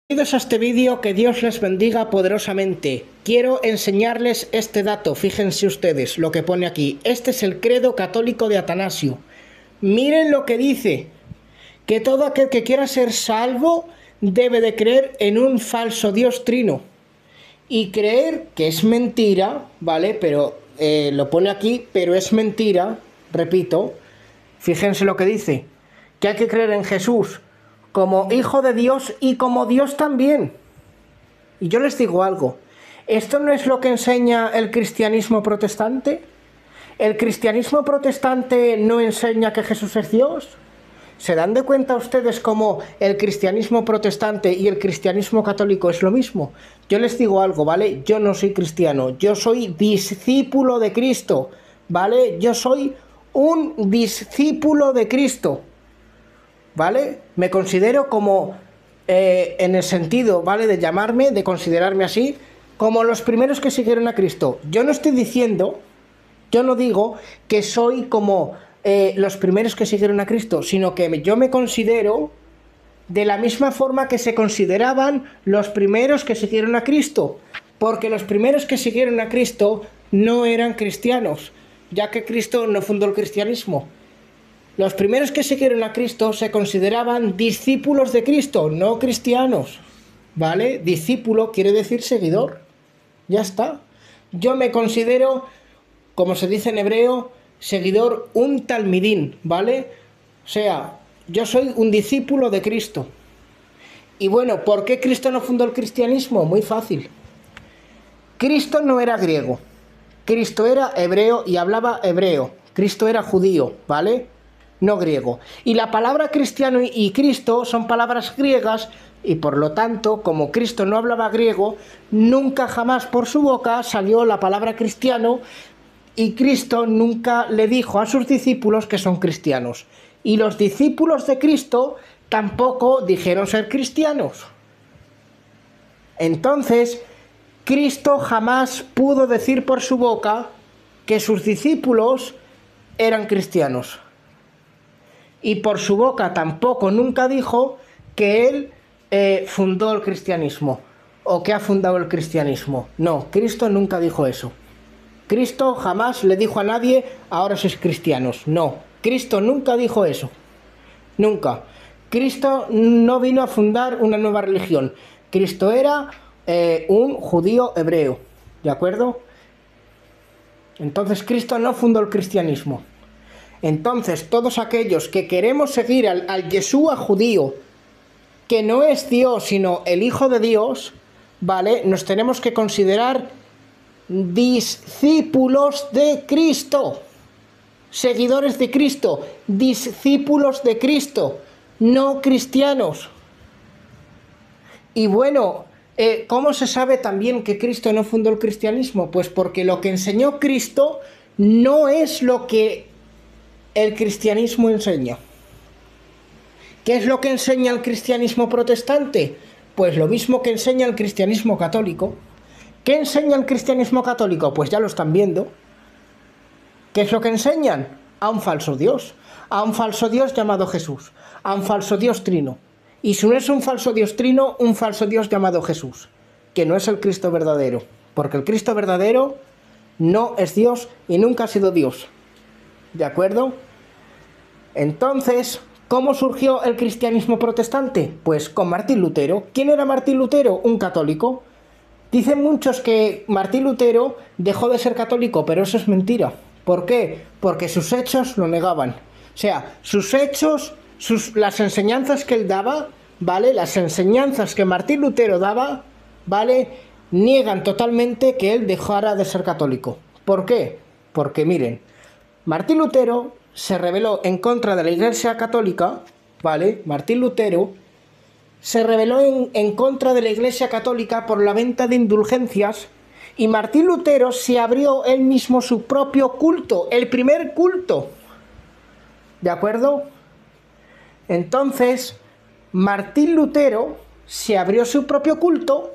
Bienvenidos a este vídeo, que Dios les bendiga poderosamente. Quiero enseñarles este dato, fíjense ustedes lo que pone aquí. Este es el credo católico de Atanasio. Miren lo que dice, que todo aquel que quiera ser salvo debe de creer en un falso Dios trino. Y creer que es mentira, ¿vale? Pero lo pone aquí, pero es mentira, repito. Fíjense lo que dice, que hay que creer en Jesús como Hijo de Dios y como Dios también. Y yo les digo algo, ¿esto no es lo que enseña el cristianismo protestante? ¿El cristianismo protestante no enseña que Jesús es Dios? ¿Se dan de cuenta ustedes cómo el cristianismo protestante y el cristianismo católico es lo mismo? Yo les digo algo, ¿vale? Yo no soy cristiano, yo soy discípulo de Cristo, ¿vale? Yo soy un discípulo de Cristo, ¿vale? Me considero como, en el sentido, ¿vale?, de llamarme, de considerarme así, como los primeros que siguieron a Cristo. Yo no estoy diciendo, yo no digo que soy como los primeros que siguieron a Cristo, sino que yo me considero de la misma forma que se consideraban los primeros que siguieron a Cristo, porque los primeros que siguieron a Cristo no eran cristianos, ya que Cristo no fundó el cristianismo. Los primeros que siguieron a Cristo se consideraban discípulos de Cristo, no cristianos, ¿vale? Discípulo quiere decir seguidor, ya está. Yo me considero, como se dice en hebreo, seguidor, un talmidín, ¿vale? O sea, yo soy un discípulo de Cristo. Y bueno, ¿por qué Cristo no fundó el cristianismo? Muy fácil. Cristo no era griego, Cristo era hebreo y hablaba hebreo. Cristo era judío, ¿vale?, no griego. Y la palabra cristiano y Cristo son palabras griegas, y por lo tanto, como Cristo no hablaba griego, nunca jamás por su boca salió la palabra cristiano, y Cristo nunca le dijo a sus discípulos que son cristianos. Y los discípulos de Cristo tampoco dijeron ser cristianos. Entonces, Cristo jamás pudo decir por su boca que sus discípulos eran cristianos. Y por su boca tampoco nunca dijo que él fundó el cristianismo o que ha fundado el cristianismo. No, Cristo nunca dijo eso. Cristo jamás le dijo a nadie, ahora sois cristianos. No, Cristo nunca dijo eso. Nunca. Cristo no vino a fundar una nueva religión. Cristo era un judío hebreo, ¿de acuerdo? Entonces Cristo no fundó el cristianismo. Entonces, todos aquellos que queremos seguir al Yeshua judío, que no es Dios, sino el Hijo de Dios, ¿vale?, nos tenemos que considerar discípulos de Cristo, seguidores de Cristo, discípulos de Cristo, no cristianos. Y bueno, ¿cómo se sabe también que Cristo no fundó el cristianismo? Pues porque lo que enseñó Cristo no es lo que el cristianismo enseña. ¿Qué es lo que enseña el cristianismo protestante? Pues lo mismo que enseña el cristianismo católico. ¿Qué enseña el cristianismo católico? Pues ya lo están viendo. ¿Qué es lo que enseñan? A un falso Dios llamado Jesús, a un falso Dios trino. Y si no es un falso Dios trino, un falso Dios llamado Jesús, que no es el Cristo verdadero, porque el Cristo verdadero no es Dios y nunca ha sido Dios. ¿De acuerdo? Entonces, ¿cómo surgió el cristianismo protestante? Pues con Martín Lutero. ¿Quién era Martín Lutero? Un católico. Dicen muchos que Martín Lutero dejó de ser católico, pero eso es mentira. ¿Por qué? Porque sus hechos lo negaban. O sea, sus hechos, las enseñanzas que él daba, ¿vale?, las enseñanzas que Martín Lutero daba, ¿vale?, niegan totalmente que él dejara de ser católico. ¿Por qué? Porque miren, Martín Lutero se rebeló en contra de la Iglesia Católica, ¿vale? Martín Lutero se rebeló en contra de la Iglesia Católica por la venta de indulgencias, y Martín Lutero se abrió él mismo su propio culto, el primer culto, ¿de acuerdo? Entonces, Martín Lutero se abrió su propio culto,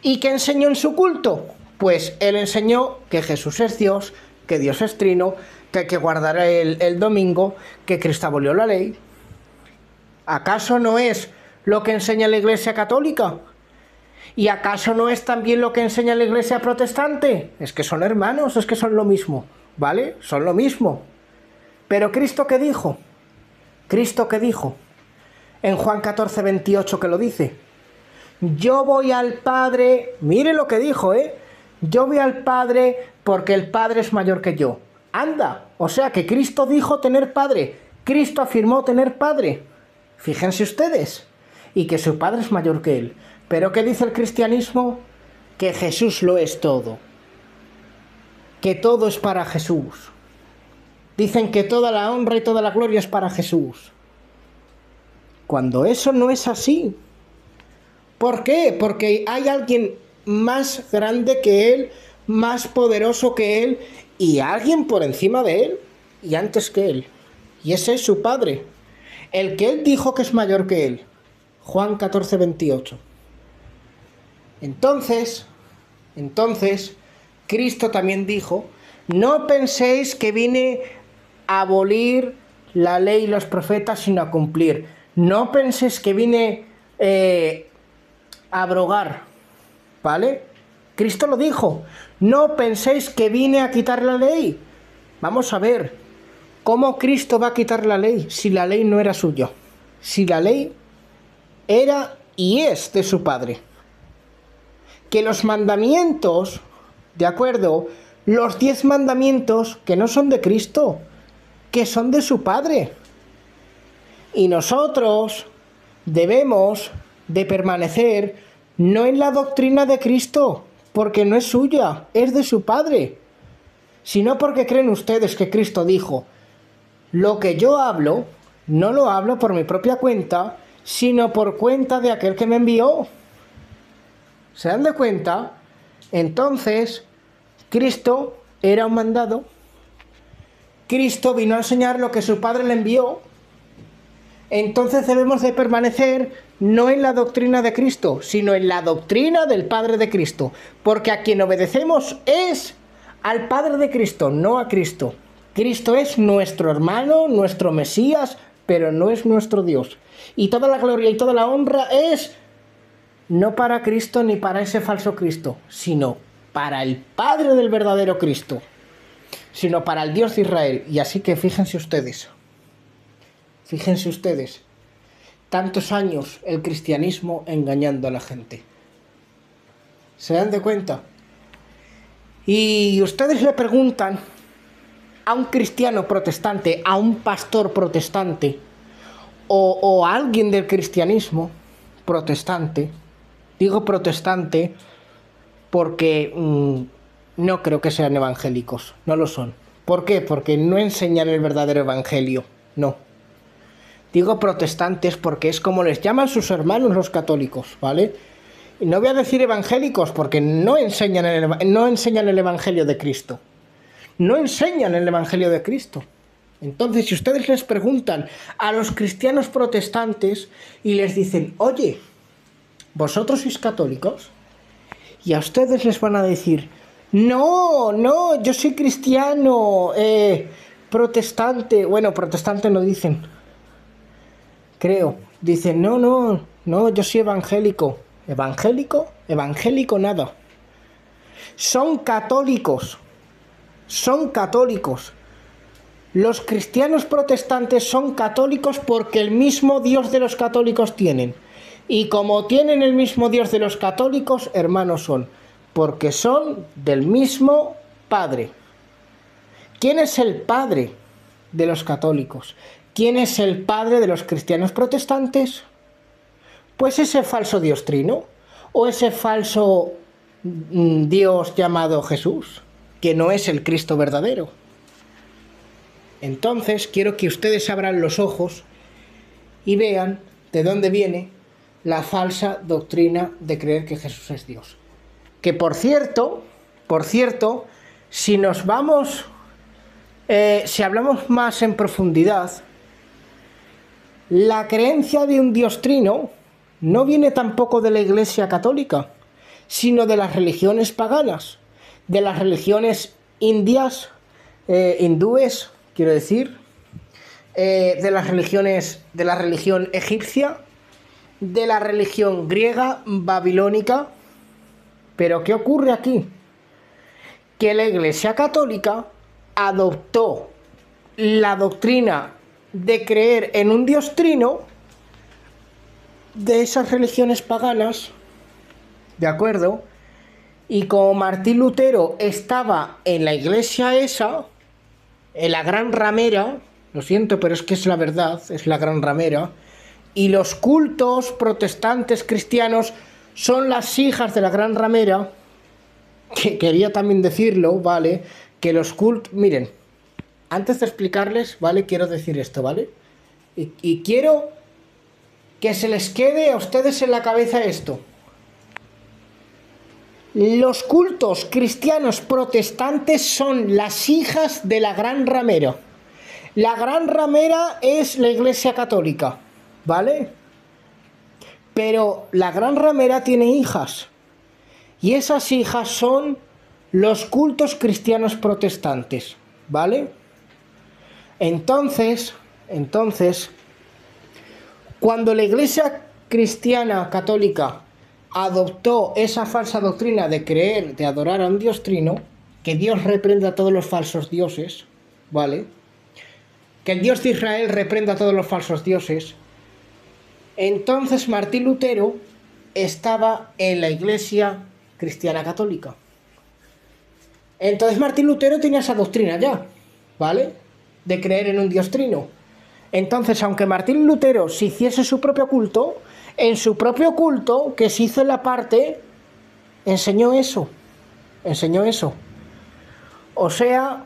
¿y qué enseñó en su culto? Pues él enseñó que Jesús es Dios, que Dios es trino, que hay que guardar el domingo, que Cristo abolió la ley. ¿Acaso no es lo que enseña la Iglesia católica? ¿Y acaso no es también lo que enseña la Iglesia protestante? Es que son hermanos, es que son lo mismo, ¿vale? Son lo mismo. Pero ¿Cristo qué dijo? ¿Cristo qué dijo? En Juan 14, 28 que lo dice. Yo voy al Padre, mire lo que dijo, yo voy al Padre porque el Padre es mayor que yo. Anda, o sea que Cristo dijo tener Padre, Cristo afirmó tener Padre. Fíjense ustedes, y que su Padre es mayor que él. ¿Pero qué dice el cristianismo? Que Jesús lo es todo, que todo es para Jesús. Dicen que toda la honra y toda la gloria es para Jesús, cuando eso no es así. ¿Por qué? Porque hay alguien más grande que él, más poderoso que él, y alguien por encima de él y antes que él. Y ese es su Padre, el que él dijo que es mayor que él. Juan 14, 28. Entonces, Cristo también dijo, no penséis que vine a abolir la ley y los profetas, sino a cumplir. No penséis que vine a abrogar, ¿vale? Cristo lo dijo, no penséis que vine a quitar la ley. Vamos a ver, ¿cómo Cristo va a quitar la ley si la ley no era suya? Si la ley era y es de su Padre. Que los mandamientos, ¿de acuerdo? Los 10 mandamientos que no son de Cristo, que son de su Padre. Y nosotros debemos de permanecer no en la doctrina de Cristo, porque no es suya, es de su Padre, sino porque creen ustedes que Cristo dijo, lo que yo hablo, no lo hablo por mi propia cuenta, sino por cuenta de aquel que me envió. ¿Se dan de cuenta? Entonces, Cristo era un mandado. Cristo vino a enseñar lo que su Padre le envió. Entonces debemos de permanecer no en la doctrina de Cristo, sino en la doctrina del Padre de Cristo. Porque a quien obedecemos es al Padre de Cristo, no a Cristo. Cristo es nuestro hermano, nuestro Mesías, pero no es nuestro Dios. Y toda la gloria y toda la honra es no para Cristo ni para ese falso Cristo, sino para el Padre del verdadero Cristo, sino para el Dios de Israel. Y así que fíjense ustedes, tantos años el cristianismo engañando a la gente. ¿Se dan de cuenta? Y ustedes le preguntan a un cristiano protestante, a un pastor protestante, o a alguien del cristianismo protestante. Digo protestante porque no creo que sean evangélicos, no lo son. ¿Por qué? Porque no enseñan el verdadero evangelio, no. Digo protestantes porque es como les llaman sus hermanos los católicos, ¿vale? Y no voy a decir evangélicos porque no enseñan el evangelio de Cristo. No enseñan el evangelio de Cristo. Entonces, si ustedes les preguntan a los cristianos protestantes y les dicen, oye, ¿vosotros sois católicos? Y a ustedes les van a decir, no, yo soy cristiano, protestante. Bueno, protestante no dicen, creo. Dicen, no, yo soy evangélico. ¿Evangélico? Evangélico nada. Son católicos. Los cristianos protestantes son católicos porque el mismo Dios de los católicos tienen. Y como tienen el mismo Dios de los católicos, hermanos son, porque son del mismo Padre. ¿Quién es el Padre de los católicos? ¿Quién es el Padre de los cristianos protestantes? Pues ese falso Dios trino, o ese falso Dios llamado Jesús, que no es el Cristo verdadero. Entonces quiero que ustedes abran los ojos y vean de dónde viene la falsa doctrina de creer que Jesús es Dios. Que por cierto, si nos vamos, si hablamos más en profundidad, la creencia de un Dios trino no viene tampoco de la Iglesia católica, sino de las religiones paganas, de las religiones indias, hindúes, quiero decir, de la religión egipcia, de la religión griega babilónica. Pero ¿qué ocurre aquí? Que la Iglesia Católica adoptó la doctrina de creer en un Dios trino de esas religiones paganas, ¿de acuerdo? Y como Martín Lutero estaba en la iglesia esa, en la Gran Ramera, lo siento, pero es que es la verdad, es la Gran Ramera, y los cultos protestantes cristianos son las hijas de la Gran Ramera, que quería también decirlo, ¿vale? Que los cultos... Miren, antes de explicarles, ¿vale? Quiero decir esto, ¿vale? Y quiero que se les quede a ustedes en la cabeza esto. Los cultos cristianos protestantes son las hijas de la Gran Ramera. La Gran Ramera es la Iglesia Católica, ¿vale? Pero la Gran Ramera tiene hijas. Y esas hijas son los cultos cristianos protestantes, ¿vale? Entonces, cuando la Iglesia cristiana católica adoptó esa falsa doctrina de creer, de adorar a un Dios trino, que Dios reprenda a todos los falsos dioses, ¿vale? Que el Dios de Israel reprenda a todos los falsos dioses. Entonces Martín Lutero estaba en la Iglesia cristiana católica. Entonces Martín Lutero tenía esa doctrina ya, ¿vale? De creer en un Dios trino. Entonces, aunque Martín Lutero se hiciese su propio culto, en su propio culto, que se hizo en la parte, enseñó eso. O sea,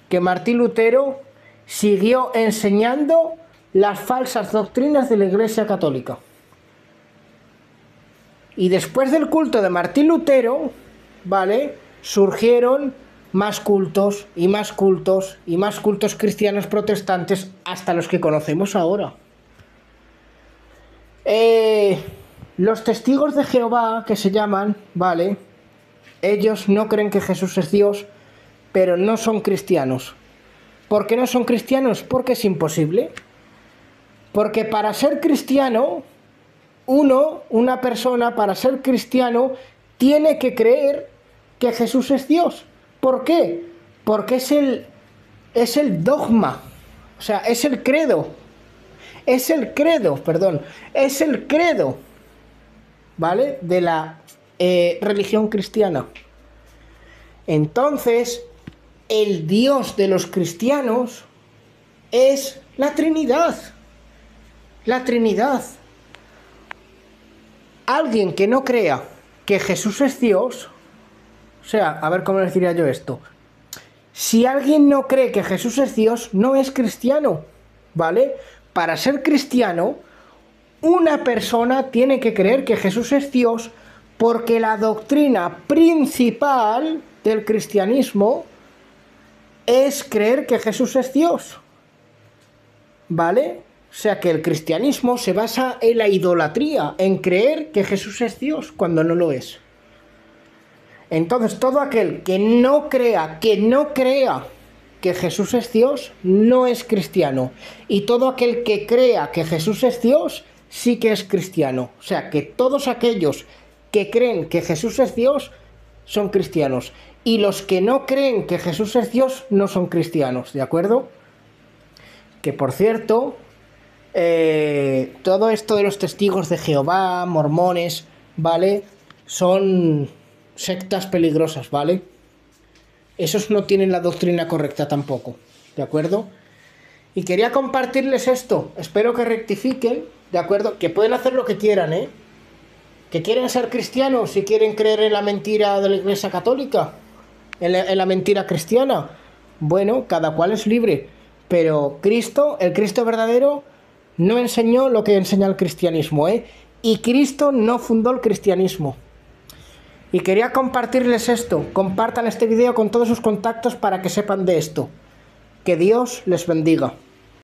que Martín Lutero siguió enseñando las falsas doctrinas de la Iglesia Católica. Y después del culto de Martín Lutero, ¿vale? Surgieron más cultos y más cultos y más cultos cristianos protestantes hasta los que conocemos ahora. Los testigos de Jehová, que se llaman, ¿vale? Ellos no creen que Jesús es Dios, pero no son cristianos. ¿Por qué no son cristianos? Porque es imposible. Porque para ser cristiano, una persona para ser cristiano tiene que creer que Jesús es Dios. ¿Por qué? Porque es el dogma, o sea, es el credo, ¿vale? De la religión cristiana. Entonces, el Dios de los cristianos es la Trinidad. La Trinidad. Alguien que no crea que Jesús es Dios, o sea, a ver cómo les diría yo esto. Si alguien no cree que Jesús es Dios, no es cristiano, ¿vale? Para ser cristiano, una persona tiene que creer que Jesús es Dios, porque la doctrina principal del cristianismo es creer que Jesús es Dios, ¿vale? O sea que el cristianismo se basa en la idolatría, en creer que Jesús es Dios cuando no lo es. Entonces todo aquel que no crea que Jesús es Dios, no es cristiano. Y todo aquel que crea que Jesús es Dios, sí que es cristiano. O sea que todos aquellos que creen que Jesús es Dios, son cristianos. Y los que no creen que Jesús es Dios, no son cristianos, ¿de acuerdo? Que por cierto, todo esto de los testigos de Jehová, mormones, ¿vale? Son sectas peligrosas, ¿vale? Esos no tienen la doctrina correcta tampoco, ¿de acuerdo? Y quería compartirles esto, espero que rectifiquen, ¿de acuerdo? Que pueden hacer lo que quieran, ¿eh? Que quieren ser cristianos, si quieren creer en la mentira de la Iglesia Católica, en la mentira cristiana, bueno, cada cual es libre, pero Cristo, el Cristo verdadero, no enseñó lo que enseña el cristianismo, ¿eh? Y Cristo no fundó el cristianismo. Y quería compartirles esto. Compartan este video con todos sus contactos para que sepan de esto. Que Dios les bendiga.